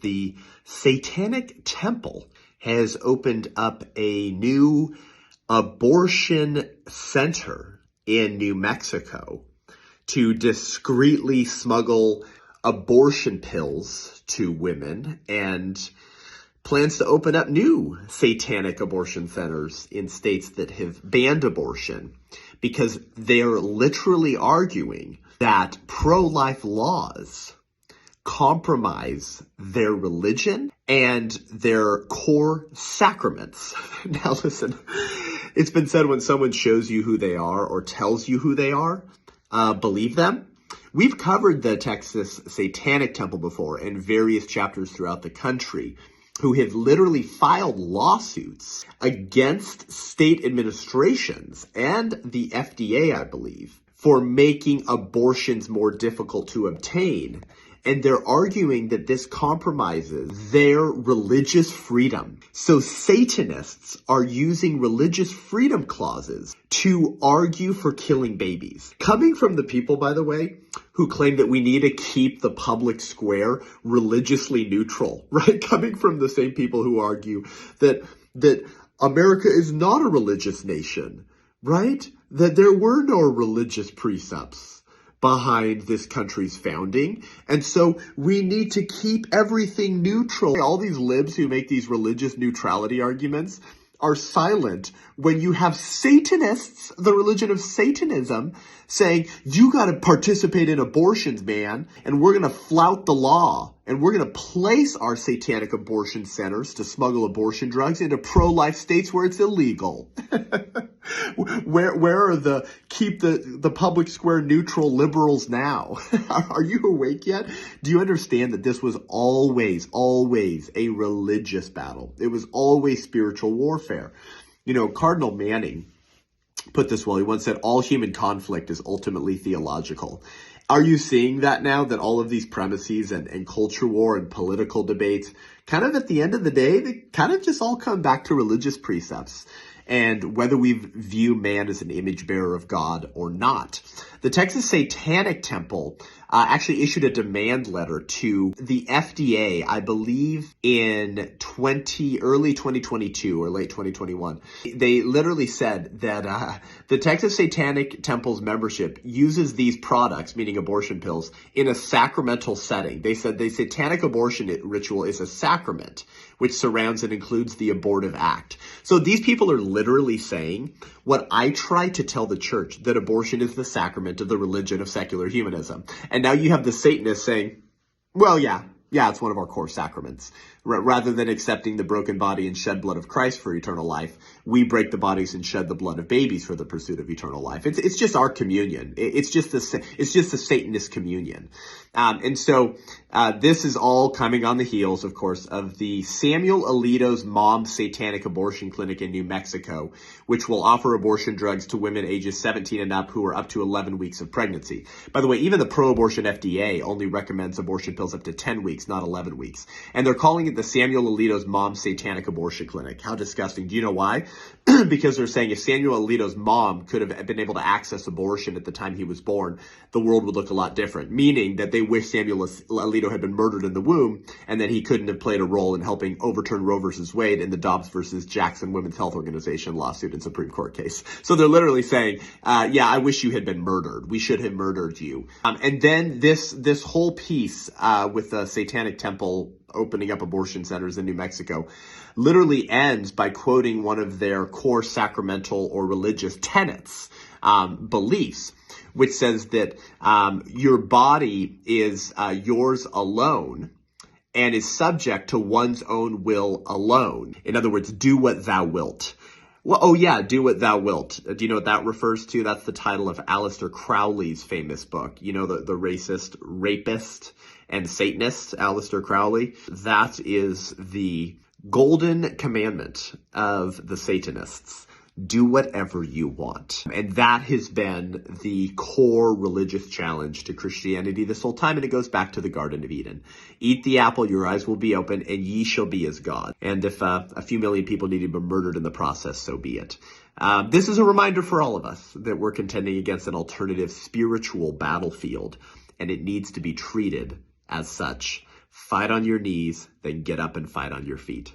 The Satanic Temple has opened up a new abortion center in New Mexico to discreetly smuggle abortion pills to women, and plans to open up new satanic abortion centers in states that have banned abortion, because they're literally arguing that pro-life laws compromise their religion and their core sacraments. Now listen, it's been said when someone shows you who they are or tells you who they are, believe them. We've covered the Texas Satanic Temple before in various chapters throughout the country, who have literally filed lawsuits against state administrations and the FDA, I believe, for making abortions more difficult to obtain. And they're arguing that this compromises their religious freedom. So Satanists are using religious freedom clauses to argue for killing babies. Coming from the people, by the way, who claim that we need to keep the public square religiously neutral, right? Coming from the same people who argue that America is not a religious nation, right? That there were no religious precepts behind this country's founding, and so we need to keep everything neutral. All these libs who make these religious neutrality arguments are silent when you have Satanists, the religion of Satanism, saying, you got to participate in abortions, man, and we're going to flout the law, and we're going to place our satanic abortion centers to smuggle abortion drugs into pro-life states where it's illegal. Where are the keep the public square neutral liberals now? Are you awake yet? Do you understand that this was always a religious battle? It was always spiritual warfare. You know, Cardinal Manning put this well. He once said, all human conflict is ultimately theological. Are you seeing that now, that all of these premises and culture war and political debates, kind of at the end of the day, they kind of just all come back to religious precepts and whether we view man as an image bearer of God or not. The Texas Satanic Temple actually issued a demand letter to the FDA, I believe in early 2022 or late 2021. They literally said that the Texas Satanic Temple's membership uses these products, meaning abortion pills, in a sacramental setting. They said the satanic abortion ritual is a sacrament which surrounds and includes the abortive act. So these people are literally saying what I try to tell the church, that abortion is the sacrament of the religion of secular humanism. And now you have the Satanists saying, well, yeah, it's one of our core sacraments. Rather than accepting the broken body and shed blood of Christ for eternal life, we break the bodies and shed the blood of babies for the pursuit of eternal life. It's just our communion. It's just the Satanist communion. And so this is all coming on the heels, of course, of the Samuel Alito's Mom's Satanic Abortion Clinic in New Mexico, which will offer abortion drugs to women ages 17 and up who are up to 11 weeks of pregnancy. By the way, even the pro-abortion FDA only recommends abortion pills up to 10 weeks, not 11 weeks. And they're calling it the Samuel Alito's Mom's Satanic Abortion Clinic. How disgusting. Do you know why? Because they're saying if Samuel Alito's mom could have been able to access abortion at the time he was born, the world would look a lot different. Meaning that they wish Samuel Alito had been murdered in the womb, and that he couldn't have played a role in helping overturn Roe versus Wade in the Dobbs versus Jackson Women's Health Organization lawsuit and Supreme Court case. So they're literally saying, yeah, I wish you had been murdered. We should have murdered you. And then this whole piece with the Satanic Temple opening up abortion centers in New Mexico literally ends by quoting one of their core sacramental or religious tenets, beliefs, which says that your body is yours alone and is subject to one's own will alone. In other words, do what thou wilt. Well, oh yeah, do what thou wilt. Do you know what that refers to? That's the title of Aleister Crowley's famous book. You know, the racist, rapist, and Satanist, Aleister Crowley. That is the golden commandment of the Satanists. Do whatever you want. And that has been the core religious challenge to Christianity this whole time, and it goes back to the Garden of Eden. Eat the apple, your eyes will be open, and ye shall be as God. And if a few million people need to be murdered in the process, so be it. This is a reminder for all of us that we're contending against an alternative spiritual battlefield, and it needs to be treated as such. Fight on your knees, then get up and fight on your feet.